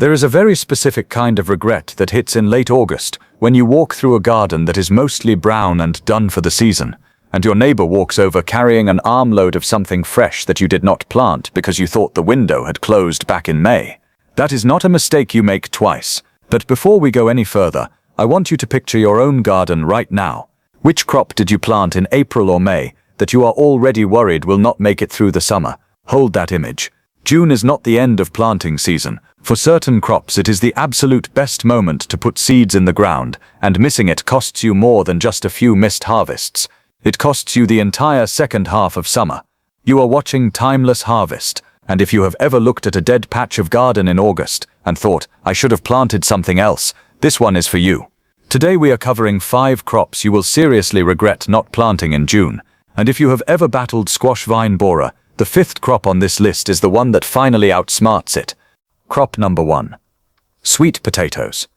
There is a very specific kind of regret that hits in late August when you walk through a garden that is mostly brown and done for the season, and your neighbor walks over carrying an armload of something fresh that you did not plant because you thought the window had closed back in May. That is not a mistake you make twice. But before we go any further, I want you to picture your own garden right now. Which crop did you plant in April or May that you are already worried will not make it through the summer? Hold that image. June is not the end of planting season. For certain crops, it is the absolute best moment to put seeds in the ground, and missing it costs you more than just a few missed harvests. It costs you the entire second half of summer. You are watching Timeless Harvest, and if you have ever looked at a dead patch of garden in August and thought, I should have planted something else, this one is for you. Today we are covering 5 crops you will seriously regret not planting in June, and if you have ever battled squash vine borer, the 5th crop on this list is the one that finally outsmarts it. Crop number 1. Sweet potatoes.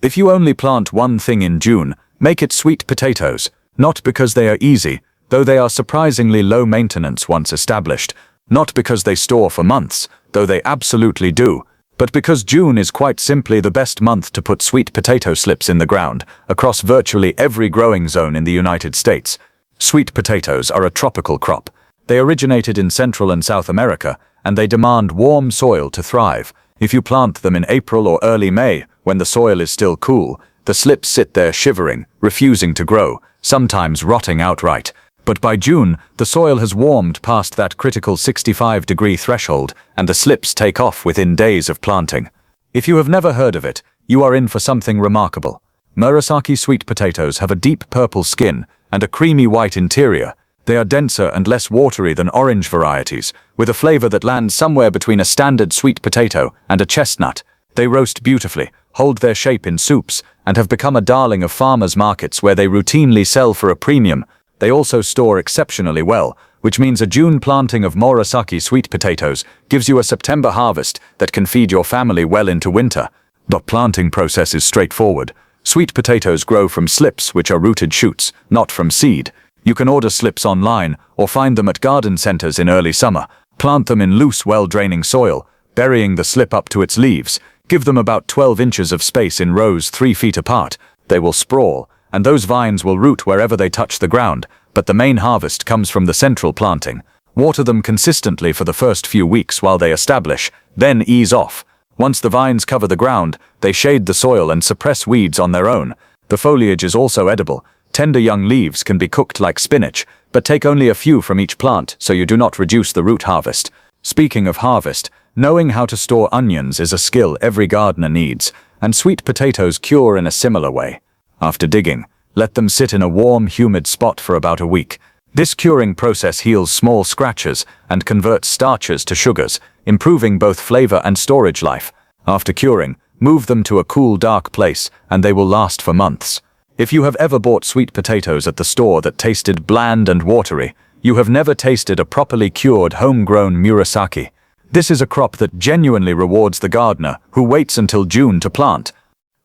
If you only plant one thing in June, make it sweet potatoes, not because they are easy, though they are surprisingly low maintenance once established, not because they store for months, though they absolutely do, but because June is quite simply the best month to put sweet potato slips in the ground across virtually every growing zone in the United States. Sweet potatoes are a tropical crop. They originated in Central and South America, and they demand warm soil to thrive. If you plant them in April or early May, when the soil is still cool, the slips sit there shivering, refusing to grow, sometimes rotting outright. But by June, the soil has warmed past that critical 65-degree threshold, and the slips take off within days of planting. If you have never heard of it, you are in for something remarkable. Murasaki sweet potatoes have a deep purple skin and a creamy white interior. They are denser and less watery than orange varieties, with a flavor that lands somewhere between a standard sweet potato and a chestnut. They roast beautifully, hold their shape in soups, and have become a darling of farmers' markets where they routinely sell for a premium. They also store exceptionally well, which means a June planting of Murasaki sweet potatoes gives you a September harvest that can feed your family well into winter. The planting process is straightforward. Sweet potatoes grow from slips, which are rooted shoots, not from seed. You can order slips online or find them at garden centers in early summer. Plant them in loose, well-draining soil, burying the slip up to its leaves. Give them about 12 inches of space in rows 3 feet apart. They will sprawl, and those vines will root wherever they touch the ground, but the main harvest comes from the central planting. Water them consistently for the first few weeks while they establish, then ease off. Once the vines cover the ground, they shade the soil and suppress weeds on their own. The foliage is also edible. Tender young leaves can be cooked like spinach, but take only a few from each plant so you do not reduce the root harvest. Speaking of harvest, knowing how to store onions is a skill every gardener needs, and sweet potatoes cure in a similar way. After digging, let them sit in a warm, humid spot for about a week. This curing process heals small scratches and converts starches to sugars, improving both flavor and storage life. After curing, move them to a cool, dark place, and they will last for months. If you have ever bought sweet potatoes at the store that tasted bland and watery, you have never tasted a properly cured, homegrown Murasaki. This is a crop that genuinely rewards the gardener who waits until June to plant.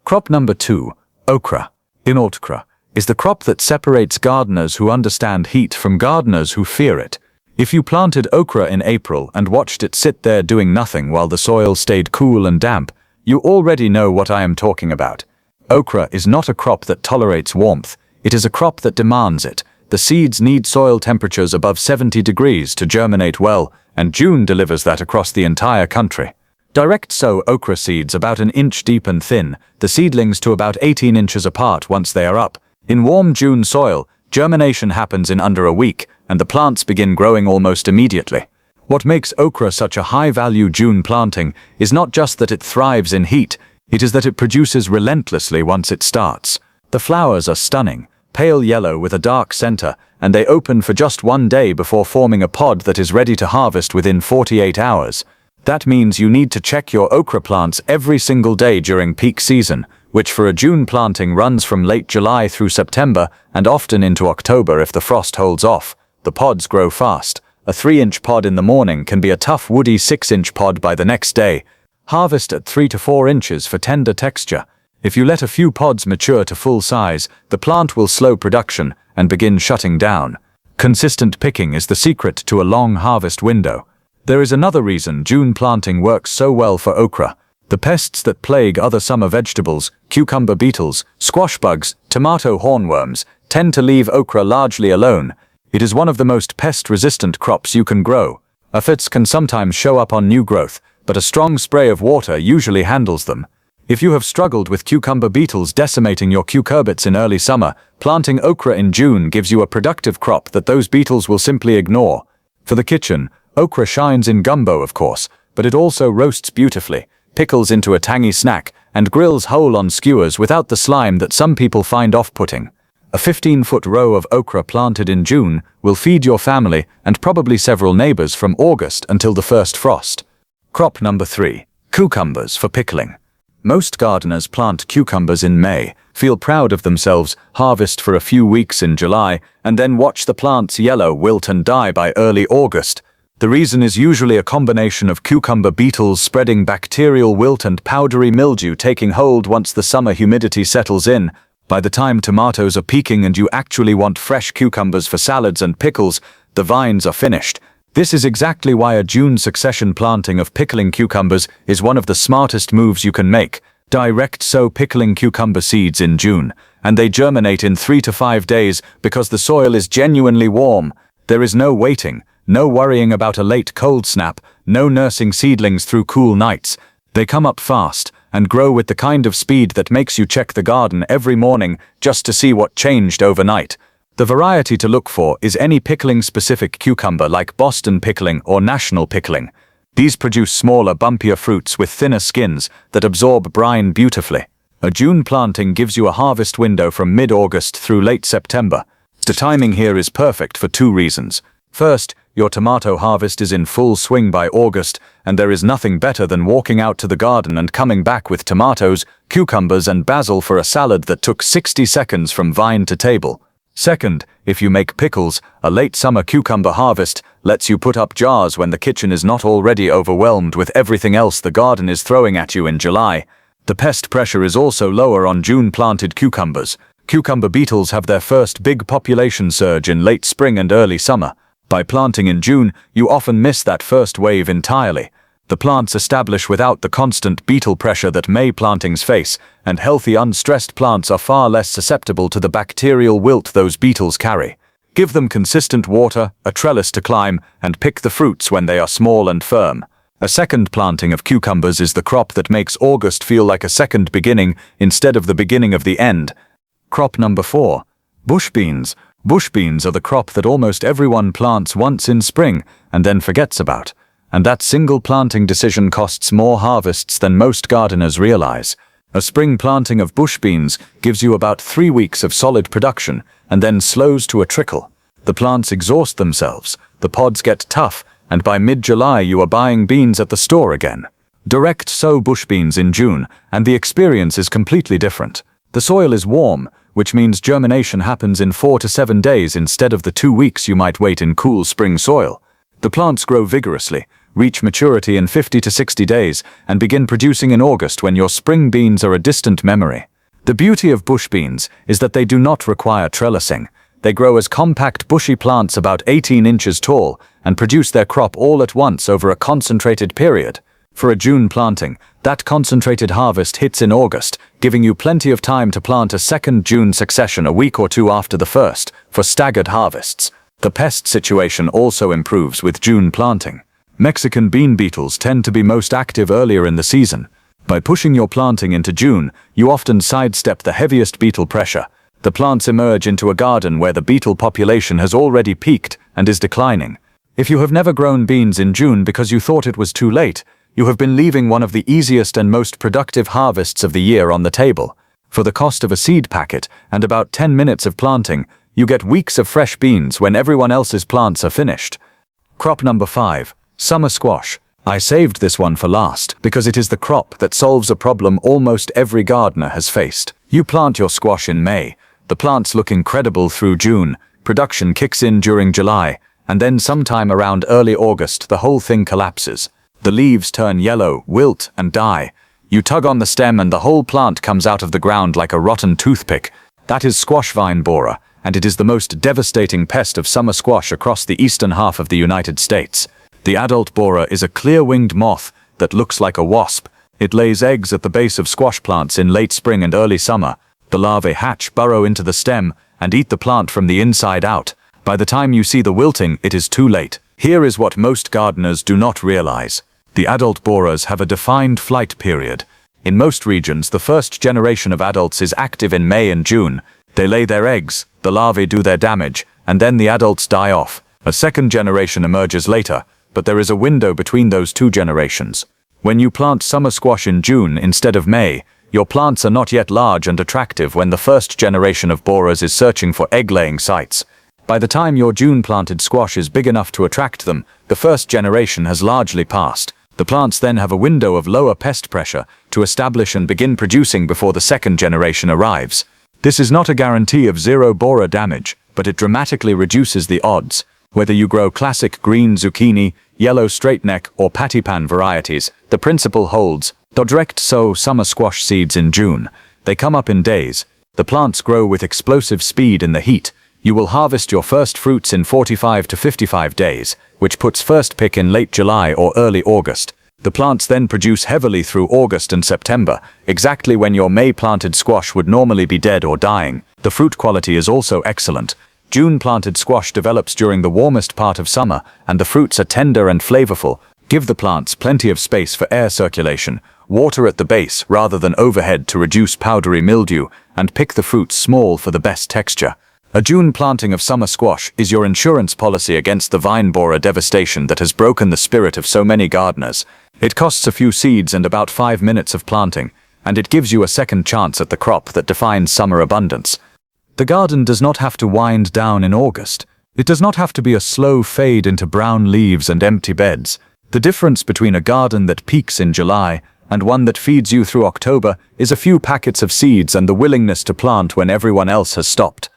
Crop number 2, okra. Okra is the crop that separates gardeners who understand heat from gardeners who fear it. If you planted okra in April and watched it sit there doing nothing while the soil stayed cool and damp, you already know what I am talking about. Okra is not a crop that tolerates warmth. It is a crop that demands it. The seeds need soil temperatures above 70 degrees to germinate well, and June delivers that across the entire country. Direct sow okra seeds about an inch deep and thin, the seedlings to about 18 inches apart once they are up. In warm June soil, germination happens in under a week, and the plants begin growing almost immediately. What makes okra such a high-value June planting is not just that it thrives in heat, it is that it produces relentlessly once it starts. The flowers are stunning, pale yellow with a dark center, and they open for just one day before forming a pod that is ready to harvest within 48 hours. That means you need to check your okra plants every single day during peak season, which for a June planting runs from late July through September and often into October if the frost holds off. The pods grow fast. A 3-inch pod in the morning can be a tough woody 6-inch pod by the next day. Harvest at 3 to 4 inches for tender texture. If you let a few pods mature to full size, the plant will slow production and begin shutting down. Consistent picking is the secret to a long harvest window. There is another reason June planting works so well for okra. The pests that plague other summer vegetables, cucumber beetles, squash bugs, tomato hornworms, tend to leave okra largely alone. It is one of the most pest-resistant crops you can grow. Aphids can sometimes show up on new growth, but a strong spray of water usually handles them. If you have struggled with cucumber beetles decimating your cucurbits in early summer, planting okra in June gives you a productive crop that those beetles will simply ignore. For the kitchen, okra shines in gumbo, of course, but it also roasts beautifully, pickles into a tangy snack, and grills whole on skewers without the slime that some people find off-putting. A 15-foot row of okra planted in June will feed your family and probably several neighbors from August until the first frost. Crop number 3. Cucumbers for pickling. Most gardeners plant cucumbers in May, feel proud of themselves, harvest for a few weeks in July, and then watch the plants yellow, wilt and die by early August. The reason is usually a combination of cucumber beetles spreading bacterial wilt and powdery mildew taking hold once the summer humidity settles in. By the time tomatoes are peaking and you actually want fresh cucumbers for salads and pickles, the vines are finished. This is exactly why a June succession planting of pickling cucumbers is one of the smartest moves you can make. Direct sow pickling cucumber seeds in June, and they germinate in 3 to 5 days because the soil is genuinely warm. There is no waiting, no worrying about a late cold snap, no nursing seedlings through cool nights. They come up fast and grow with the kind of speed that makes you check the garden every morning just to see what changed overnight. The variety to look for is any pickling-specific cucumber like Boston pickling or National pickling. These produce smaller, bumpier fruits with thinner skins that absorb brine beautifully. A June planting gives you a harvest window from mid-August through late September. The timing here is perfect for 2 reasons. First, your tomato harvest is in full swing by August, and there is nothing better than walking out to the garden and coming back with tomatoes, cucumbers and basil for a salad that took 60 seconds from vine to table. Second, if you make pickles, a late summer cucumber harvest lets you put up jars when the kitchen is not already overwhelmed with everything else the garden is throwing at you in July. The pest pressure is also lower on June planted cucumbers. Cucumber beetles have their first big population surge in late spring and early summer. By planting in June, you often miss that first wave entirely. The plants establish without the constant beetle pressure that May plantings face, and healthy unstressed plants are far less susceptible to the bacterial wilt those beetles carry. Give them consistent water, a trellis to climb, and pick the fruits when they are small and firm. A second planting of cucumbers is the crop that makes August feel like a second beginning instead of the beginning of the end. Crop number 4. Bush beans. Bush beans are the crop that almost everyone plants once in spring and then forgets about. And that single planting decision costs more harvests than most gardeners realize. A spring planting of bush beans gives you about 3 weeks of solid production and then slows to a trickle. The plants exhaust themselves, the pods get tough, and by mid-July you are buying beans at the store again. Direct sow bush beans in June, and the experience is completely different. The soil is warm, which means germination happens in 4 to 7 days instead of the 2 weeks you might wait in cool spring soil. The plants grow vigorously, reach maturity in 50 to 60 days, and begin producing in August when your spring beans are a distant memory. The beauty of bush beans is that they do not require trellising. They grow as compact bushy plants about 18 inches tall and produce their crop all at once over a concentrated period. For a June planting, that concentrated harvest hits in August, giving you plenty of time to plant a second June succession a week or 2 after the first, for staggered harvests. The pest situation also improves with June planting. Mexican bean beetles tend to be most active earlier in the season. By pushing your planting into June, you often sidestep the heaviest beetle pressure. The plants emerge into a garden where the beetle population has already peaked and is declining. If you have never grown beans in June because you thought it was too late, you have been leaving one of the easiest and most productive harvests of the year on the table. For the cost of a seed packet and about 10 minutes of planting, you get weeks of fresh beans when everyone else's plants are finished. Crop number 5. Summer squash. I saved this one for last because it is the crop that solves a problem almost every gardener has faced. You plant your squash in May. The plants look incredible through June. Production kicks in during July, and then sometime around early August the whole thing collapses. The leaves turn yellow, wilt, and die. You tug on the stem and the whole plant comes out of the ground like a rotten toothpick. That is squash vine borer, and it is the most devastating pest of summer squash across the eastern half of the United States. The adult borer is a clear-winged moth that looks like a wasp. It lays eggs at the base of squash plants in late spring and early summer. The larvae hatch, burrow into the stem, and eat the plant from the inside out. By the time you see the wilting, it is too late. Here is what most gardeners do not realize. The adult borers have a defined flight period. In most regions, the first generation of adults is active in May and June. They lay their eggs, the larvae do their damage, and then the adults die off. A second generation emerges later, but there is a window between those two generations. When you plant summer squash in June instead of May, your plants are not yet large and attractive when the first generation of borers is searching for egg-laying sites. By the time your June-planted squash is big enough to attract them, the first generation has largely passed. The plants then have a window of lower pest pressure to establish and begin producing before the second generation arrives. This is not a guarantee of zero borer damage, but it dramatically reduces the odds. Whether you grow classic green zucchini, yellow straightneck, or pattypan varieties, the principle holds. Direct sow summer squash seeds in June. They come up in days. The plants grow with explosive speed in the heat. You will harvest your first fruits in 45 to 55 days, which puts first pick in late July or early August. The plants then produce heavily through August and September, exactly when your May-planted squash would normally be dead or dying. The fruit quality is also excellent. June-planted squash develops during the warmest part of summer, and the fruits are tender and flavorful. Give the plants plenty of space for air circulation, water at the base rather than overhead to reduce powdery mildew, and pick the fruits small for the best texture. A June planting of summer squash is your insurance policy against the vine borer devastation that has broken the spirit of so many gardeners. It costs a few seeds and about 5 minutes of planting, and it gives you a second chance at the crop that defines summer abundance. The garden does not have to wind down in August. It does not have to be a slow fade into brown leaves and empty beds. The difference between a garden that peaks in July and one that feeds you through October is a few packets of seeds and the willingness to plant when everyone else has stopped.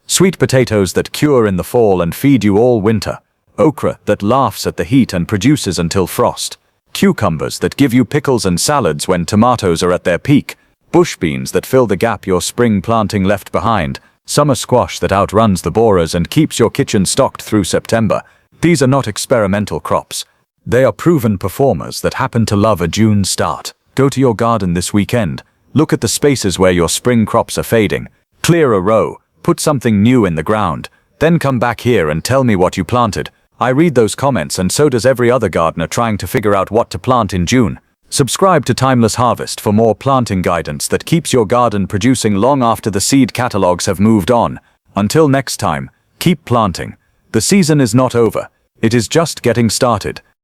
Sweet potatoes that cure in the fall and feed you all winter. Okra that laughs at the heat and produces until frost. Cucumbers that give you pickles and salads when tomatoes are at their peak. Bush beans that fill the gap your spring planting left behind. Summer squash that outruns the borers and keeps your kitchen stocked through September. These are not experimental crops. They are proven performers that happen to love a June start. Go to your garden this weekend. Look at the spaces where your spring crops are fading. Clear a row. Put something new in the ground. Then come back here and tell me what you planted. I read those comments, and so does every other gardener trying to figure out what to plant in June. Subscribe to Timeless Harvest for more planting guidance that keeps your garden producing long after the seed catalogs have moved on. Until next time, keep planting. The season is not over. It is just getting started.